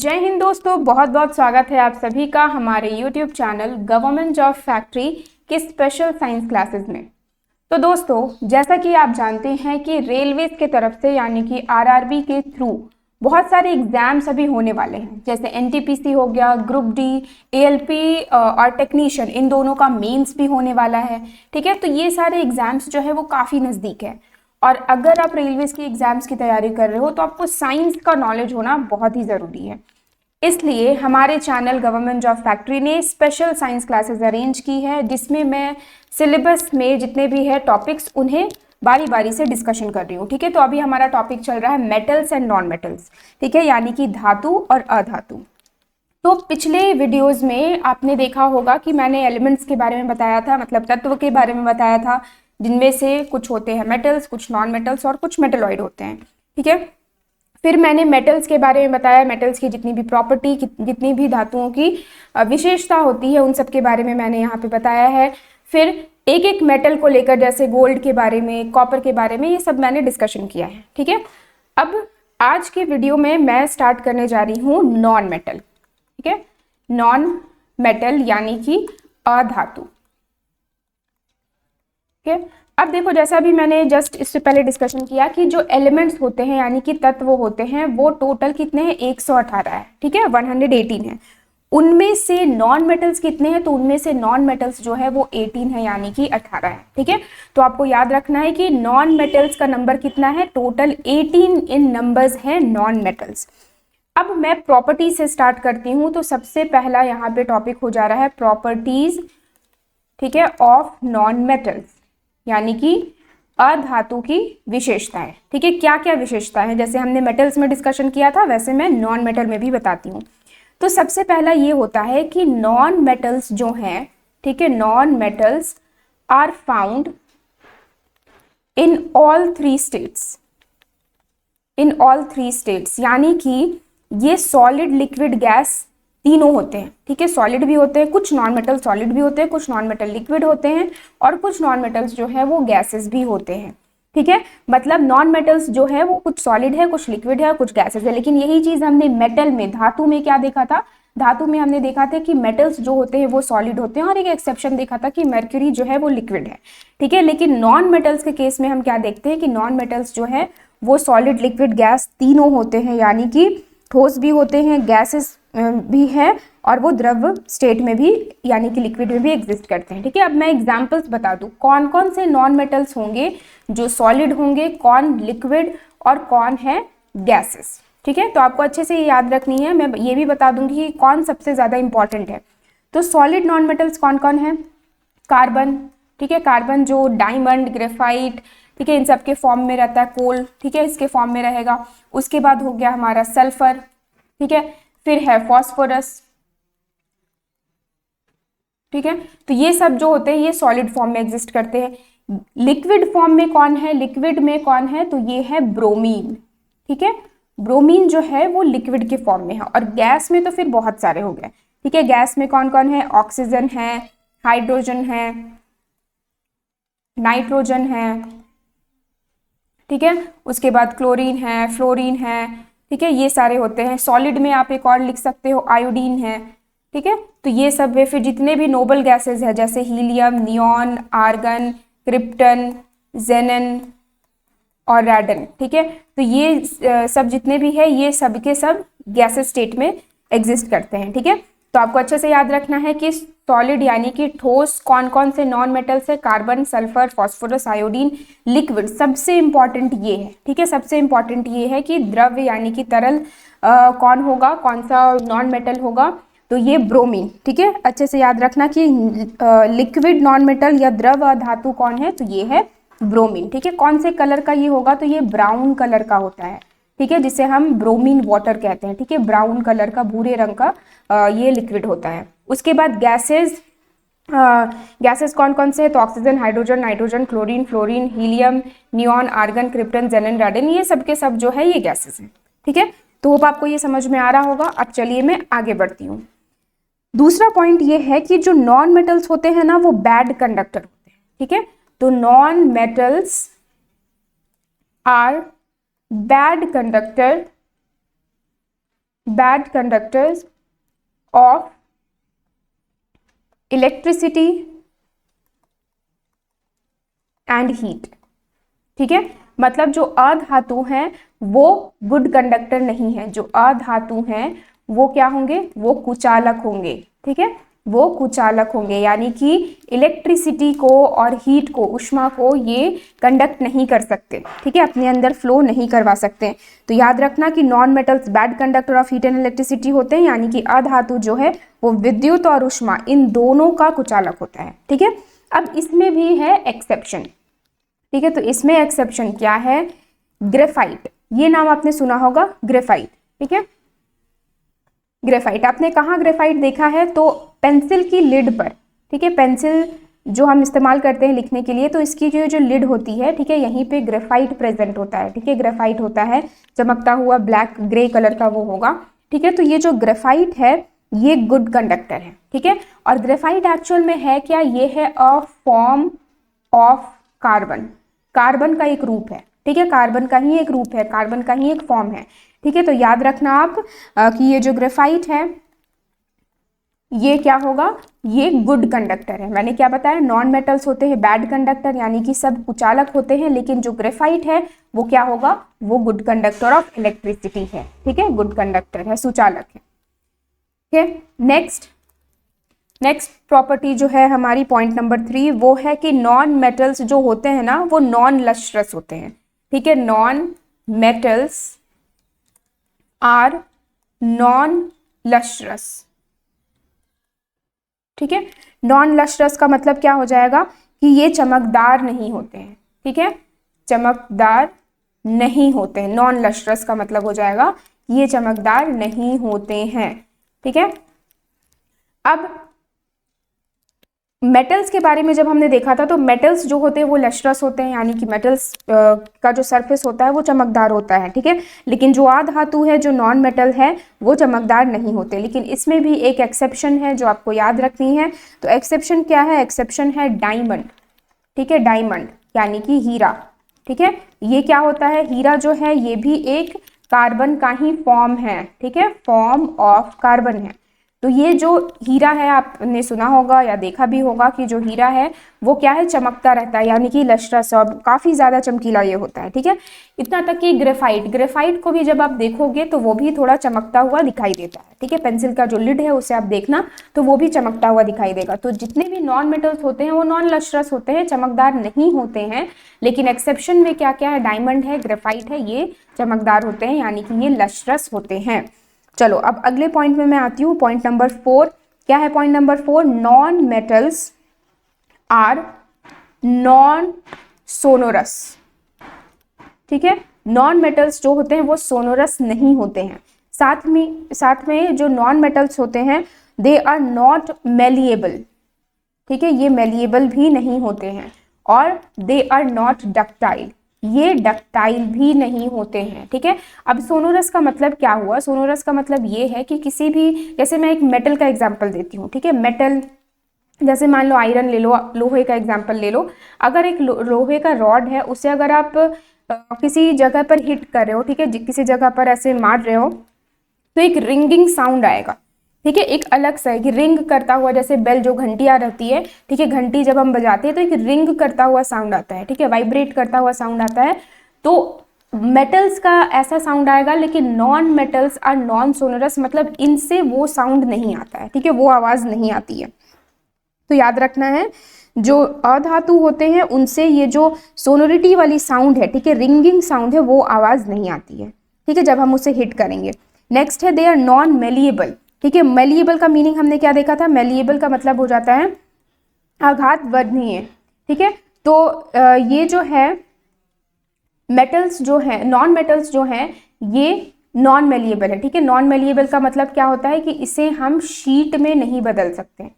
जय हिंद दोस्तों, बहुत बहुत स्वागत है आप सभी का हमारे YouTube channel government job factory के स्पेशल साइंस क्लासेस में। तो दोस्तों, जैसा कि आप जानते हैं कि रेलवेज के तरफ से यानी कि आरआरबी के थ्रू बहुत सारे एग्जाम्स अभी होने वाले हैं, जैसे एनटीपीसी हो गया, ग्रुप डी, एएलपी और टेक्नीशियन, इन दोनों का मेंस भी होने वाला है। ठीक है, तो ये सारे एग्जाम्स जो है वो काफ़ी नज़दीक है और अगर आप रेलवेज की एग्जाम्स की तैयारी कर रहे हो तो आपको साइंस का नॉलेज होना बहुत ही ज़रूरी है। इसलिए हमारे चैनल गवर्नमेंट जॉब फैक्ट्री ने स्पेशल साइंस क्लासेस अरेंज की है, जिसमें मैं सिलेबस में जितने भी है टॉपिक्स उन्हें बारी बारी से डिस्कशन कर रही हूँ। ठीक है, तो अभी हमारा टॉपिक चल रहा है मेटल्स एंड नॉन मेटल्स। ठीक है, यानी कि धातु और अधातु। तो पिछले वीडियोस में आपने देखा होगा कि मैंने एलिमेंट्स के बारे में बताया था, मतलब तत्व के बारे में बताया था, जिनमें से कुछ होते हैं मेटल्स, कुछ नॉन मेटल्स और कुछ मेटलॉइड होते हैं। ठीक है, फिर मैंने मेटल्स के बारे में बताया, मेटल्स की जितनी भी प्रॉपर्टी, जितनी भी धातुओं की विशेषता होती है, उन सब के बारे में मैंने यहाँ पे बताया है। फिर एक एक मेटल को लेकर, जैसे गोल्ड के बारे में, कॉपर के बारे में, ये सब मैंने डिस्कशन किया है। ठीक है, अब आज के वीडियो में मैं स्टार्ट करने जा रही हूँ नॉन मेटल। ठीक है, नॉन मेटल यानी कि अधातु। ठीक है, अब देखो, जैसा भी मैंने जस्ट इससे पहले डिस्कशन किया कि जो एलिमेंट्स होते हैं यानी कि तत्व होते हैं वो टोटल कितने हैं, 118 है। ठीक है, 118 है। उनमें से नॉन मेटल्स कितने हैं, तो उनमें से नॉन मेटल्स जो है वो 18 है, यानी कि 18 है। ठीक है, तो आपको याद रखना है कि नॉन मेटल्स का नंबर कितना है, टोटल 18 इन नंबर्स है नॉन मेटल्स। अब मैं प्रॉपर्टी से स्टार्ट करती हूँ, तो सबसे पहला यहाँ पे टॉपिक हो जा रहा है प्रॉपर्टीज, ठीक है, ऑफ नॉन मेटल्स, यानी कि अधातु की विशेषताएं। ठीक है, क्या क्या विशेषता है, जैसे हमने मेटल्स में डिस्कशन किया था वैसे मैं नॉन मेटल में भी बताती हूँ। तो सबसे पहला ये होता है कि नॉन मेटल्स जो हैं, ठीक है, non metals are found in all three states, in all three states, यानी कि ये सॉलिड, लिक्विड, गैस तीनों होते हैं। ठीक है, सॉलिड भी होते हैं, कुछ नॉन मेटल सॉलिड भी होते हैं, कुछ नॉन मेटल लिक्विड होते हैं और कुछ नॉन मेटल्स जो है वो गैसेस भी होते हैं। ठीक है, मतलब नॉन मेटल्स जो है वो कुछ सॉलिड है, कुछ लिक्विड है, कुछ गैसेस है। लेकिन यही चीज हमने मेटल में, धातु में क्या देखा था, धातु में हमने देखा था कि मेटल्स जो होते हैं वो सॉलिड होते हैं और एक एक्सेप्शन देखा था कि मर्क्यूरी जो है वो लिक्विड है। ठीक है, लेकिन नॉन मेटल्स के केस में हम क्या देखते हैं कि नॉन मेटल्स जो है वो सॉलिड, लिक्विड, गैस तीनों होते हैं, यानी कि ठोस भी होते हैं, गैसेस भी है और वो द्रव स्टेट में भी यानी कि लिक्विड में भी एग्जिस्ट करते हैं। ठीक है, अब मैं एग्जांपल्स बता दूं कौन कौन से नॉन मेटल्स होंगे जो सॉलिड होंगे, कौन लिक्विड और कौन है गैसेस। ठीक है, तो आपको अच्छे से याद रखनी है। मैं ये भी बता दूंगी कि कौन सबसे ज्यादा इंपॉर्टेंट है। तो सॉलिड नॉन मेटल्स कौन कौन है, कार्बन, ठीक है, कार्बन जो डायमंड, ग्रेफाइट, ठीक है, इन सब के फॉर्म में रहता है, कोल, ठीक है, इसके फॉर्म में रहेगा। उसके बाद हो गया हमारा सल्फर, ठीक है, फिर है फॉस्फोरस। ठीक है, तो ये सब जो होते हैं ये सॉलिड फॉर्म में एग्जिस्ट करते हैं। लिक्विड फॉर्म में कौन है, लिक्विड में कौन है, तो ये है ब्रोमीन। ठीक है, ब्रोमीन जो है वो लिक्विड के फॉर्म में है। और गैस में तो फिर बहुत सारे हो गए। ठीक है, गैस में कौन कौन है, ऑक्सीजन है, हाइड्रोजन है, नाइट्रोजन है, ठीक है, उसके बाद क्लोरीन है, फ्लोरीन है। ठीक है, ये सारे होते हैं। सॉलिड में आप एक और लिख सकते हो, आयोडीन है। ठीक है, तो ये सब है। फिर जितने भी नोबल गैसेस है जैसे हीलियम, नियॉन, आर्गन, क्रिप्टन, जेनन और रैडन। ठीक है, तो ये सब जितने भी है ये सब के सब गैसेस स्टेट में एग्जिस्ट करते हैं। ठीक है, तो आपको अच्छे से याद रखना है कि सॉलिड यानी कि ठोस कौन कौन से नॉन मेटल्स है, carbon, sulphur, phosphorus, iodine, liquid सबसे इंपॉर्टेंट ये है। ठीक है, सबसे इंपॉर्टेंट ये है कि द्रव यानी कि तरल कौन होगा, कौन सा नॉन मेटल होगा, तो ये ब्रोमीन। ठीक है, अच्छे से याद रखना कि लिक्विड नॉन मेटल या द्रव धातु कौन है, तो ये है ब्रोमीन। ठीक है, कौन से कलर का ये होगा, तो ये ब्राउन कलर का होता है। ठीक है, जिसे हम ब्रोमीन वाटर कहते हैं। ठीक है, ब्राउन कलर का, भूरे रंग का ये लिक्विड होता है। उसके बाद गैसेस, गैसेस कौन कौन से है, तो oxygen, hydrogen, nitrogen, chlorine, fluorine, helium, neon, argon, krypton, xenon, radon, ये सब के सब जो है ये गैसेस हैं। ठीक है, तो होप आपको ये समझ में आ रहा होगा। अब चलिए मैं आगे बढ़ती हूँ। दूसरा पॉइंट ये है कि जो नॉन मेटल्स होते हैं ना वो बैड कंडक्टर होते हैं। ठीक है, तो non metals are bad conductor bad conductors of electricity and heat. ठीक है, मतलब जो अधातु हैं वो गुड कंडक्टर नहीं है, जो अधातु हैं वो क्या होंगे, वो कुचालक होंगे। ठीक है, वो कुचालक होंगे, यानी कि इलेक्ट्रिसिटी को और हीट को, उष्मा को ये कंडक्ट नहीं कर सकते। ठीक है, अपने अंदर फ्लो नहीं करवा सकते। तो याद रखना कि non metals bad conductor of heat and electricity होते हैं, यानी कि अधातु जो है वो विद्युत और उष्मा इन दोनों का कुचालक होता है। ठीक है, अब इसमें भी है एक्सेप्शन। ठीक है, तो इसमें एक्सेप्शन क्या है, ग्रेफाइट, ये नाम आपने सुना होगा, ग्रेफाइट। ठीक है, ग्रेफाइट आपने कहाँ ग्रेफाइट देखा है, तो पेंसिल की लिड पर। ठीक है, पेंसिल जो हम इस्तेमाल करते हैं लिखने के लिए, तो इसकी जो लिड होती है, ठीक है, यहीं पे ग्रेफाइट प्रेजेंट होता है। ठीक है, ग्रेफाइट होता है चमकता हुआ ब्लैक ग्रे कलर का वो होगा। ठीक है, तो ये जो ग्रेफाइट है ये गुड कंडक्टर है। ठीक है, और ग्रेफाइट एक्चुअल में है क्या, ये है a form of carbon, carbon का एक रूप है। ठीक है, कार्बन का ही एक रूप है, कार्बन का ही एक फॉर्म है। ठीक है, तो याद रखना आप कि ये जो ग्रेफाइट है ये क्या होगा, ये गुड कंडक्टर है। मैंने क्या बताया, नॉन मेटल्स होते हैं बैड कंडक्टर, यानी कि सब कुचालक होते हैं, लेकिन जो ग्रेफाइट है वो क्या होगा, वो गुड कंडक्टर ऑफ इलेक्ट्रिसिटी है। ठीक है, गुड कंडक्टर है, सुचालक है। ठीक है, नेक्स्ट प्रॉपर्टी जो है हमारी पॉइंट नंबर 3, वो है कि नॉन मेटल्स जो होते हैं ना वो नॉन लस्ट्रस होते हैं। ठीक है, non metals are non lustrous. ठीक है, नॉन लस्ट्रस का मतलब क्या हो जाएगा कि ये चमकदार नहीं होते हैं। ठीक है, चमकदार नहीं होते हैं, नॉन लस्ट्रस का मतलब हो जाएगा ये चमकदार नहीं होते हैं। ठीक है, अब मेटल्स के बारे में जब हमने देखा था, तो मेटल्स जो होते हैं वो लस्ट्रस होते हैं, यानी कि मेटल्स का जो सरफेस होता है वो चमकदार होता है। ठीक है, लेकिन जो अधातु है, जो नॉन मेटल है, वो चमकदार नहीं होते। लेकिन इसमें भी एक एक्सेप्शन है जो आपको याद रखनी है। तो एक्सेप्शन क्या है, एक्सेप्शन है डायमंड। ठीक है, डायमंड यानी कि हीरा। ठीक है, ये क्या होता है, हीरा जो है ये भी एक कार्बन का ही फॉर्म है। ठीक है, फॉर्म ऑफ कार्बन है। तो ये जो हीरा है, आपने सुना होगा या देखा भी होगा कि जो हीरा है वो क्या है, चमकता रहता है, यानी कि लस्ट्रस और काफ़ी ज़्यादा चमकीला ये होता है। ठीक है, इतना तक कि ग्रेफाइट को भी जब आप देखोगे तो वो भी थोड़ा चमकता हुआ दिखाई देता है। ठीक है, पेंसिल का जो लिड है उसे आप देखना तो वो भी चमकता हुआ दिखाई देगा। तो जितने भी नॉन मेटल्स होते हैं वो नॉन लस्ट्रस होते हैं, चमकदार नहीं होते हैं। लेकिन एक्सेप्शन में क्या क्या है, डायमंड है, ग्रेफाइट है, ये चमकदार होते हैं, यानी कि ये लस्ट्रस होते हैं। चलो अब अगले पॉइंट में मैं आती हूँ, पॉइंट नंबर 4। क्या है point number 4, non metals are non sonorous. ठीक है, नॉन मेटल्स जो होते हैं वो सोनोरस नहीं होते हैं। साथ में जो नॉन मेटल्स होते हैं दे आर नॉट मेलिएबल। ठीक है, ये मेलिएबल भी नहीं होते हैं, और दे आर नॉट डक्टाइल, ये डक्टाइल भी नहीं होते हैं। ठीक है, अब सोनोरस का मतलब क्या हुआ, सोनोरस का मतलब ये है कि किसी भी, जैसे मैं एक मेटल का एग्जांपल देती हूँ। ठीक है, मेटल जैसे मान लो आयरन ले लो, लोहे का एग्जांपल ले लो। अगर एक लोहे का रॉड है, उसे अगर आप किसी जगह पर हिट कर रहे हो, ठीक है, किसी जगह पर ऐसे मार रहे हो, तो एक रिंगिंग साउंड आएगा। ठीक है, एक अलग सा है कि रिंग करता हुआ, जैसे बेल जो घंटियाँ रहती है, ठीक है, घंटी जब हम बजाते हैं तो एक रिंग करता हुआ साउंड आता है। ठीक है, वाइब्रेट करता हुआ साउंड आता है। तो मेटल्स का ऐसा साउंड आएगा, लेकिन non metals are non sonorous, मतलब इनसे वो साउंड नहीं आता है। ठीक है, वो आवाज़ नहीं आती है। तो याद रखना है, जो अधातु होते हैं उनसे ये जो सोनोरिटी वाली साउंड है, ठीक है, रिंगिंग साउंड है, वो आवाज़ नहीं आती है। ठीक है, जब हम उसे हिट करेंगे। नेक्स्ट है दे आर नॉन मेलिएबल। ठीक है, मेलिएबल का मीनिंग हमने क्या देखा था, मेलिएबल का मतलब हो जाता है आघात वर्धनीय। ठीक है, तो ये जो है मेटल्स जो है, नॉन मेटल्स जो हैं, ये नॉन मेलिएबल है। ठीक है, नॉन मेलिएबल का मतलब क्या होता है कि इसे हम शीट में नहीं बदल सकते।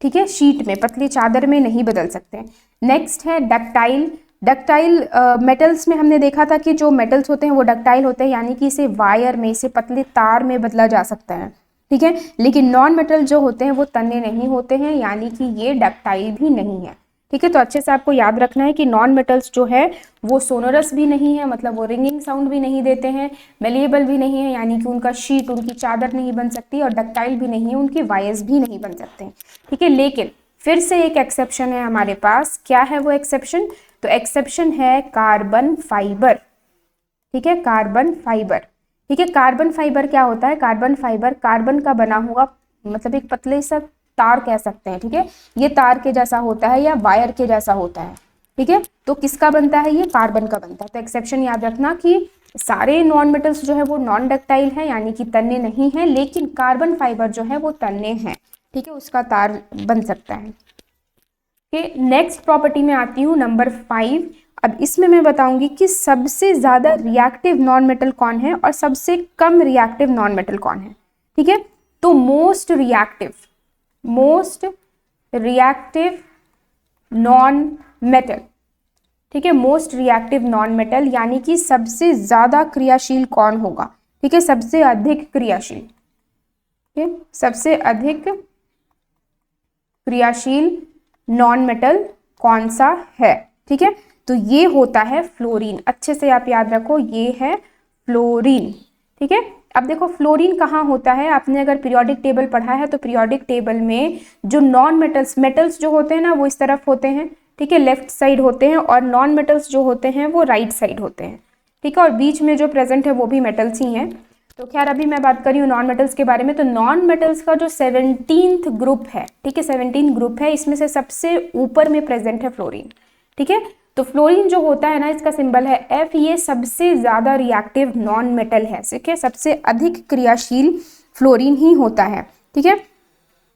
ठीक है, शीट में, पतली चादर में नहीं बदल सकते। नेक्स्ट है डक्टाइल। डक्टाइल मेटल्स में हमने देखा था कि जो मेटल्स होते हैं वो डक्टाइल होते हैं, यानी कि इसे वायर में, इसे पतले तार में बदला जा सकता है। ठीक है, लेकिन नॉन मेटल जो होते हैं वो तन्ने नहीं होते हैं, यानी कि ये डक्टाइल भी नहीं है। ठीक है, तो अच्छे से आपको याद रखना है कि नॉन मेटल्स जो है वो सोनोरस भी नहीं है, मतलब वो रिंगिंग साउंड भी नहीं देते हैं, मेलिएबल भी नहीं है, यानी कि उनका शीट, उनकी चादर नहीं बन सकती, और डक्टाइल भी नहीं है, उनके वायर्स भी नहीं बन सकते हैं। ठीक है, लेकिन फिर से एक एक्सेप्शन है हमारे पास। क्या है वो एक्सेप्शन? तो एक्सेप्शन है कार्बन फाइबर। ठीक है, कार्बन फाइबर। ठीक है, कार्बन फाइबर क्या होता है? कार्बन फाइबर कार्बन का बना हुआ, मतलब एक पतले सा तार कह सकते हैं। ठीक है, ये तार के जैसा होता है या वायर के जैसा होता है। ठीक है, तो किसका बनता है? ये कार्बन का बनता है। तो एक्सेप्शन याद रखना कि सारे नॉन मेटल्स जो है वो नॉन डक्टाइल है, यानी कि तन्ने नहीं है, लेकिन कार्बन फाइबर जो है वो तन्ने हैं। ठीक है, उसका तार बन सकता है। नेक्स्ट प्रॉपर्टी में आती हूँ नंबर 5। अब इसमें मैं बताऊंगी कि सबसे ज्यादा रिएक्टिव नॉन मेटल कौन है और सबसे कम रिएक्टिव नॉन मेटल कौन है। ठीक है, तो मोस्ट रिएक्टिव नॉन मेटल, ठीक है, मोस्ट रिएक्टिव नॉन मेटल यानी कि सबसे ज्यादा क्रियाशील कौन होगा? ठीक है, सबसे अधिक क्रियाशील। ठीक है, सबसे अधिक क्रियाशील नॉन मेटल कौन सा है? ठीक है, तो ये होता है फ्लोरीन। अच्छे से आप याद रखो, ये है फ्लोरीन। ठीक है, अब देखो फ्लोरीन कहाँ होता है? आपने अगर पीरियोडिक टेबल पढ़ा है तो पीरियोडिक टेबल में जो नॉन मेटल्स जो होते हैं ना वो इस तरफ होते हैं। ठीक है, लेफ्ट साइड होते हैं, और नॉन मेटल्स जो होते हैं वो राइट साइड होते हैं। ठीक है, और बीच में जो प्रेजेंट है वो भी मेटल्स ही हैं। तो खैर अभी मैं बात कर रही हूँ नॉन मेटल्स के बारे में। तो नॉन मेटल्स का जो 17th ग्रुप है, ठीक है, 17 ग्रुप है, इसमें से सबसे ऊपर में प्रेजेंट है फ्लोरीन। ठीक है, तो फ्लोरीन जो होता है ना, इसका सिंबल है F, ये सबसे ज्यादा रिएक्टिव नॉन मेटल है। ठीक है, सबसे अधिक क्रियाशील फ्लोरीन ही होता है। ठीक है,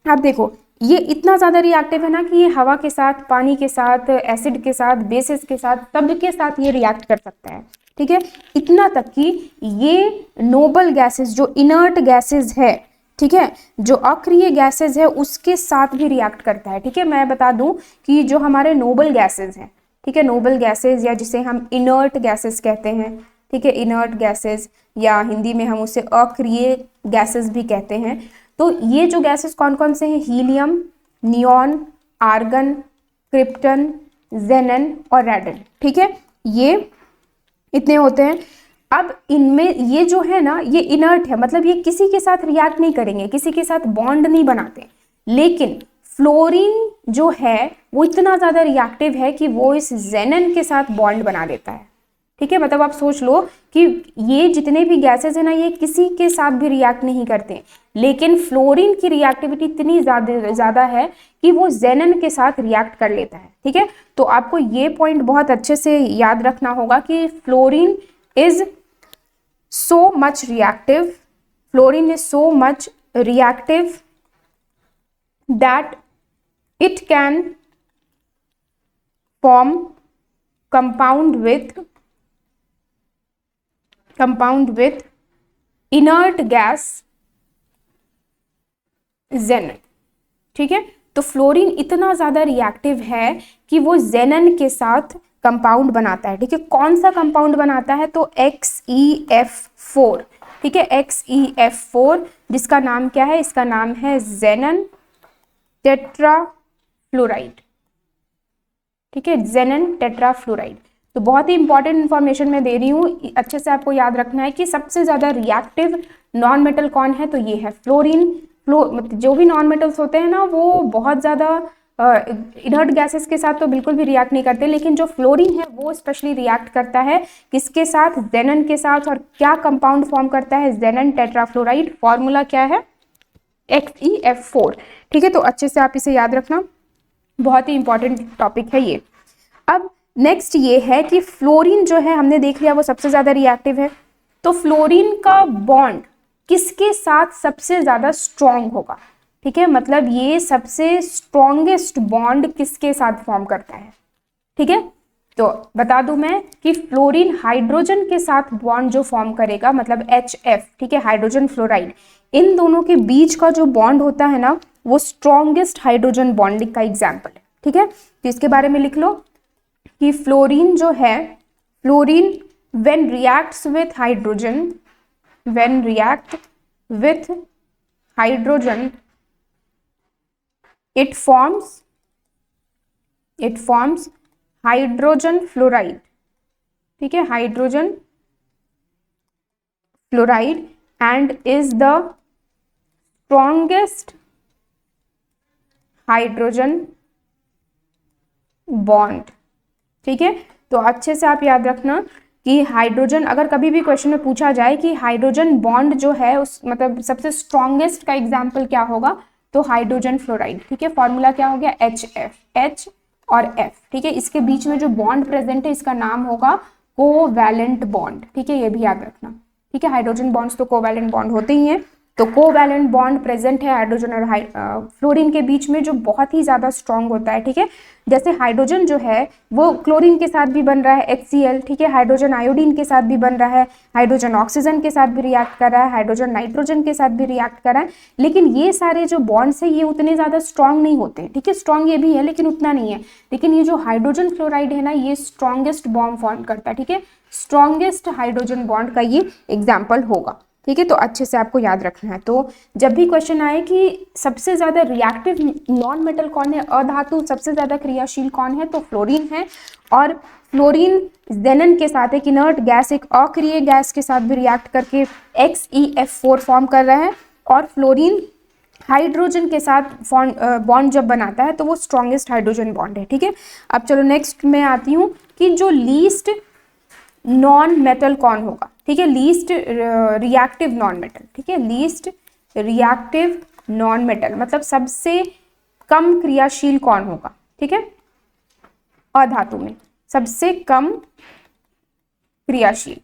अब देखो ये इतना ज्यादा रिएक्टिव है ना कि ये हवा के साथ, पानी के साथ, एसिड के साथ, बेसिस के साथ, सब के साथ ये रिएक्ट कर सकता है। ठीक है, इतना तक कि ये नोबल गैसेस, जो इनर्ट गैसेस है, ठीक है, जो अक्रिय गैसेस है, उसके साथ भी रिएक्ट करता है। ठीक है, मैं बता दूं कि जो हमारे नोबल गैसेस हैं, ठीक है, नोबल गैसेस या जिसे हम इनर्ट गैसेस कहते हैं, ठीक है, इनर्ट गैसेस, या हिंदी में हम उसे अक्रिय गैसेस भी कहते हैं। तो ये जो गैसेस कौन कौन से हैं? हीलियम, नियॉन, आर्गन, क्रिप्टन, जेनन और रेडन। ठीक है, ये इतने होते हैं। अब इनमें ये जो है ना, ये इनर्ट है, मतलब ये किसी के साथ रिएक्ट नहीं करेंगे, किसी के साथ बॉन्ड नहीं बनाते। लेकिन फ्लोरीन जो है वो इतना ज्यादा रिएक्टिव है कि वो इस जेनन के साथ बॉन्ड बना देता है। ठीक है, मतलब आप सोच लो कि ये जितने भी गैसेस है ना, ये किसी के साथ भी रिएक्ट नहीं करते, लेकिन फ्लोरीन की रिएक्टिविटी इतनी ज्यादा है कि वो जेनन के साथ रिएक्ट कर लेता है। ठीक है, तो आपको ये पॉइंट बहुत अच्छे से याद रखना होगा कि fluorine is so much reactive that it can form compound with inert gas xenon। ठीक है, तो फ्लोरीन इतना ज्यादा रिएक्टिव है कि वो जेनन के साथ कंपाउंड बनाता है। ठीक है, कौन सा कंपाउंड बनाता है? तो XeF4। ठीक है, XeF4, जिसका नाम क्या है? इसका नाम है जेनन टेट्राफ्लोराइड। ठीक है, जेनन टेट्राफ्लोराइड। तो बहुत ही इंपॉर्टेंट इंफॉर्मेशन मैं दे रही हूँ, अच्छे से आपको याद रखना है कि सबसे ज्यादा रिएक्टिव नॉन मेटल कौन है? तो ये है फ्लोरीन। जो भी नॉन मेटल्स होते हैं ना वो बहुत ज्यादा इनर्ट गैसेस के साथ तो बिल्कुल भी रिएक्ट नहीं करते, लेकिन जो फ्लोरीन है वो स्पेशली रिएक्ट करता है किसके साथ? जेनन के साथ। और क्या कंपाउंड फॉर्म करता है? जेनन टेट्राफ्लोराइड। फॉर्मूला क्या है? XeF4। ठीक है, तो अच्छे से आप इसे याद रखना, बहुत ही इंपॉर्टेंट टॉपिक है ये। अब नेक्स्ट ये है कि फ्लोरीन जो है हमने देख लिया वो सबसे ज्यादा रिएक्टिव है, तो फ्लोरीन का बॉन्ड किसके साथ सबसे ज्यादा स्ट्रॉन्ग होगा? ठीक है, मतलब ये सबसे स्ट्रॉन्गेस्ट बॉन्ड किसके साथ फॉर्म करता है? ठीक है, तो बता दूं मैं कि फ्लोरीन हाइड्रोजन के साथ बॉन्ड जो फॉर्म करेगा, मतलब HF, ठीक है, हाइड्रोजन फ्लोराइड, इन दोनों के बीच का जो बॉन्ड होता है ना वो स्ट्रॉन्गेस्ट हाइड्रोजन बॉन्डिंग का एग्जाम्पल है। ठीक है, तो इसके बारे में लिख लो कि फ्लोरीन जो है, fluorine when reacts with hydrogen, it it forms hydrogen fluoride, ठीक है, hydrogen fluoride and is the strongest hydrogen bond, ठीक है। तो अच्छे से आप याद रखना कि हाइड्रोजन, अगर कभी भी क्वेश्चन में पूछा जाए कि हाइड्रोजन बॉन्ड जो है उस मतलब सबसे स्ट्रॉन्गेस्ट का एग्जाम्पल क्या होगा, तो हाइड्रोजन फ्लोराइड, ठीक है। फॉर्मूला क्या हो गया, HF, H और F, ठीक है। इसके बीच में जो बॉन्ड प्रेजेंट है इसका नाम होगा कोवैलेंट बॉन्ड, ठीक है, ये भी याद रखना, ठीक है। हाइड्रोजन बॉन्ड्स तो कोवैलेंट बॉन्ड होते ही हैं, तो कोवैलेंट बॉन्ड प्रेजेंट है हाइड्रोजन और फ्लोरीन के बीच में जो बहुत ही ज्यादा स्ट्रांग होता है, ठीक है। जैसे हाइड्रोजन जो है वो क्लोरीन के साथ भी बन रहा है HCl, ठीक है, हाइड्रोजन आयोडीन के साथ भी बन रहा है, हाइड्रोजन ऑक्सीजन के साथ भी रिएक्ट कर रहा है, हाइड्रोजन नाइट्रोजन के साथ भी रिएक्ट कर रहा है, लेकिन ये सारे जो बॉन्ड्स है ये उतने ज्यादा स्ट्रांग नहीं होते, ठीक है। स्ट्रांग ये भी है लेकिन उतना नहीं है, लेकिन ये जो हाइड्रोजन फ्लोराइड है ना ये स्ट्रॉन्गेस्ट बॉन्ड फॉर्म करता है, ठीक है, स्ट्रॉन्गेस्ट हाइड्रोजन बॉन्ड का ये एग्जाम्पल होगा, ठीक है। तो अच्छे से आपको याद रखना है। तो जब भी क्वेश्चन आए कि सबसे ज्यादा रिएक्टिव नॉन मेटल कौन है, अधातु सबसे ज्यादा क्रियाशील कौन है, तो फ्लोरीन है, और फ्लोरीन जेनन के साथ एक इनर्ट गैस, एक अक्रिय गैस के साथ भी रिएक्ट करके XeF4 फॉर्म कर रहा है, और फ्लोरीन हाइड्रोजन के साथ बॉन्ड जब बनाता है तो वो स्ट्रॉन्गेस्ट हाइड्रोजन बॉन्ड है, ठीक है। अब चलो नेक्स्ट में आती हूँ कि जो लीस्ट नॉन मेटल कौन होगा, ठीक है, लीस्ट रिएक्टिव नॉन मेटल, ठीक है, लीस्ट रिएक्टिव नॉन मेटल मतलब सबसे कम क्रियाशील कौन होगा, ठीक है, अधातु में सबसे कम क्रियाशील,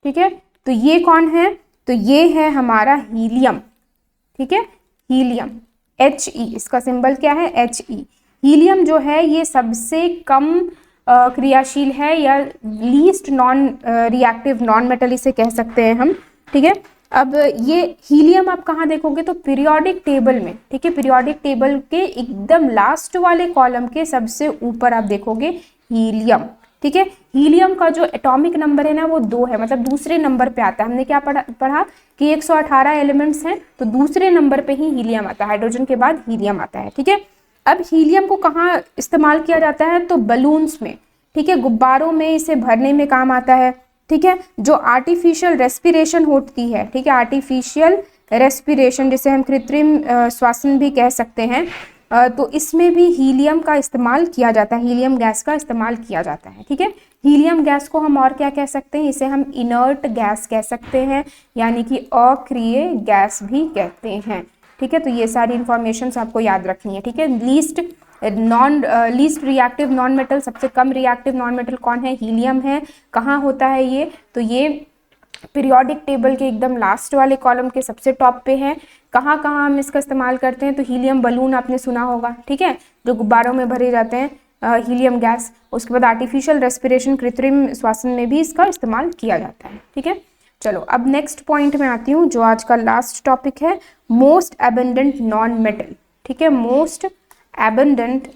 ठीक है। तो ये कौन है, तो ये है हमारा हीलियम, ठीक है, हीलियम He, इसका सिंबल क्या है He। हीलियम जो है ये सबसे कम क्रियाशील है, या least non reactive non metal इसे कह सकते हैं हम, ठीक है। अब ये हीलियम आप कहाँ देखोगे, तो पीरियोडिक टेबल में, ठीक है, पीरियोडिक टेबल के एकदम लास्ट वाले कॉलम के सबसे ऊपर आप देखोगे हीलियम, ठीक है। हीलियम का जो एटॉमिक नंबर है ना वो 2 है, मतलब दूसरे नंबर पे आता है। हमने क्या पढ़ा कि 118 एलिमेंट्स हैं, तो दूसरे नंबर पे ही हीलियम आता है, हाइड्रोजन के बाद हीलियम आता है, ठीक है। अब हीलियम को कहाँ इस्तेमाल किया जाता है, तो बलून्स में, ठीक है, गुब्बारों में इसे भरने में काम आता है, ठीक है। जो आर्टिफिशियल रेस्पिरेशन होती है, ठीक है, आर्टिफिशियल रेस्पिरेशन जिसे हम कृत्रिम श्वसन भी कह सकते हैं, तो इसमें भी हीलियम का इस्तेमाल किया जाता है, हीलियम गैस का इस्तेमाल किया जाता है, ठीक है। हीलियम गैस को हम और क्या कह सकते हैं, इसे हम इनर्ट गैस कह सकते हैं, यानी कि अक्रिय गैस भी कहते हैं, ठीक है। तो ये सारी इंफॉर्मेशन आपको याद रखनी है, ठीक है। लीस्ट रिएक्टिव नॉन मेटल, सबसे कम रिएक्टिव नॉन मेटल कौन है, हीलियम है। कहाँ होता है ये, तो ये पीरियोडिक टेबल के एकदम लास्ट वाले कॉलम के सबसे टॉप पे है। कहाँ कहाँ हम इसका इस्तेमाल करते हैं, तो हीलियम बलून आपने सुना होगा, ठीक है, जो गुब्बारों में भरे जाते हैं हीलियम गैस। उसके बाद आर्टिफिशियल रेस्पिरेशन, कृत्रिम श्वसन में भी इसका इस्तेमाल किया जाता है, ठीक है। चलो अब नेक्स्ट पॉइंट में आती हूँ, जो आज का लास्ट टॉपिक है, मोस्ट एबंडेंट नॉन मेटल, ठीक है, मोस्ट एबंडेंट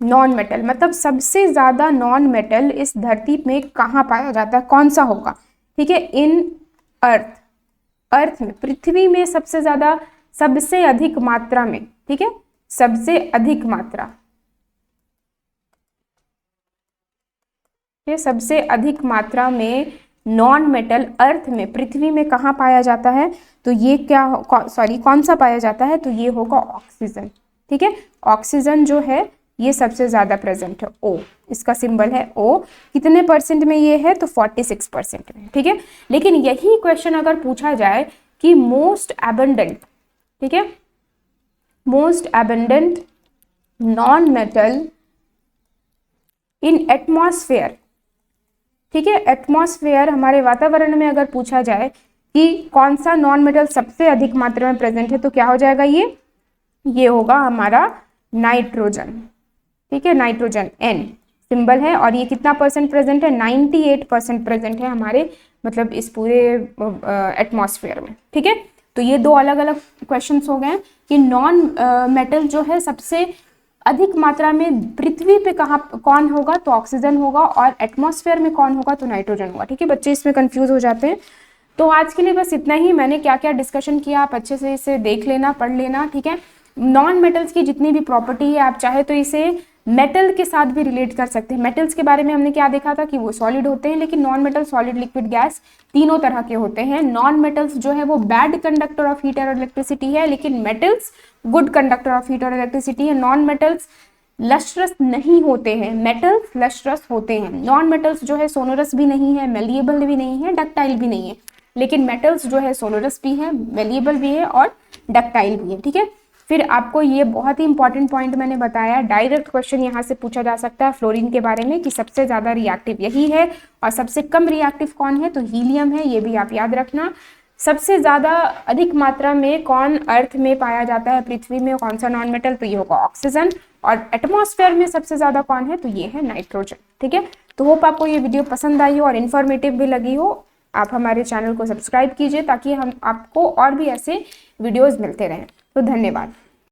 नॉन मेटल मतलब सबसे ज्यादा नॉन मेटल इस धरती में कहाँ पाया जाता है, कौन सा होगा, ठीक है, इन अर्थ, अर्थ में, पृथ्वी में सबसे ज्यादा, सबसे अधिक मात्रा में, ठीक है, सबसे अधिक मात्रा, सबसे अधिक मात्रा में नॉन मेटल अर्थ में, पृथ्वी में कहाँ पाया जाता है, तो ये क्या, कौन सा पाया जाता है, तो ये होगा ऑक्सीजन, ठीक है। ऑक्सीजन जो है ये सबसे ज्यादा प्रेजेंट है, O, इसका सिंबल है O। कितने परसेंट में ये है, तो 46% में, ठीक है। लेकिन यही क्वेश्चन अगर पूछा जाए कि मोस्ट एबंडेंट, ठीक है, मोस्ट एबंडेंट नॉन मेटल इन एटमॉस्फेयर, ठीक है, एटमॉस्फेयर हमारे वातावरण में अगर पूछा जाए कि कौन सा नॉन मेटल सबसे अधिक मात्रा में प्रेजेंट है, तो क्या हो जाएगा, ये होगा हमारा नाइट्रोजन, ठीक है, नाइट्रोजन N सिंबल है। और ये कितना परसेंट प्रेजेंट है, 98% प्रेजेंट है हमारे मतलब इस पूरे एटमॉस्फेयर में, ठीक है। तो ये दो अलग अलग क्वेश्चंस हो गए कि नॉन मेटल जो है सबसे अधिक मात्रा में पृथ्वी पे कहाँ कौन होगा, तो ऑक्सीजन होगा, और एटमॉस्फेयर में कौन होगा, तो नाइट्रोजन होगा, ठीक है। बच्चे इसमें कंफ्यूज हो जाते हैं। तो आज के लिए बस इतना ही। मैंने क्या क्या डिस्कशन किया आप अच्छे से इसे देख लेना, पढ़ लेना, ठीक है। नॉन मेटल्स की जितनी भी प्रॉपर्टी है आप चाहे तो इसे मेटल के साथ भी रिलेट कर सकते हैं। मेटल्स के बारे में हमने क्या देखा था कि वो सॉलिड होते हैं, लेकिन non metal, solid, liquid, gas तीनों तरह के होते हैं। नॉन मेटल्स जो है वो बैड कंडक्टर ऑफ हीट और इलेक्ट्रिसिटी है, लेकिन metals good conductor of heat और इलेक्ट्रिसिटी है। नॉन मेटल्स लस्ट्रस नहीं होते हैं, मेटल्स लस्ट्रस होते हैं। नॉन मेटल्स जो है सोनोरस भी नहीं है, मेलिएबल भी नहीं है, डक्टाइल भी नहीं है, लेकिन मेटल्स जो है सोनोरस भी है, मेलिएबल भी है और डक्टाइल भी है, ठीक है। फिर आपको ये बहुत ही इंपॉर्टेंट पॉइंट मैंने बताया, डायरेक्ट क्वेश्चन यहाँ से पूछा जा सकता है फ्लोरीन के बारे में कि सबसे ज़्यादा रिएक्टिव यही है और सबसे कम रिएक्टिव कौन है, तो हीलियम है, ये भी आप याद रखना। सबसे ज़्यादा अधिक मात्रा में कौन अर्थ में पाया जाता है, पृथ्वी में, कौन सा नॉन मेटल, तो ये होगा ऑक्सीजन। और एटमॉस्फेयर में सबसे ज़्यादा कौन है, तो ये है नाइट्रोजन, ठीक है। तो होप आपको ये वीडियो पसंद आई हो और इन्फॉर्मेटिव भी लगी हो। आप हमारे चैनल को सब्सक्राइब कीजिए ताकि हम आपको और भी ऐसे वीडियोज़ मिलते रहें। तो धन्यवाद।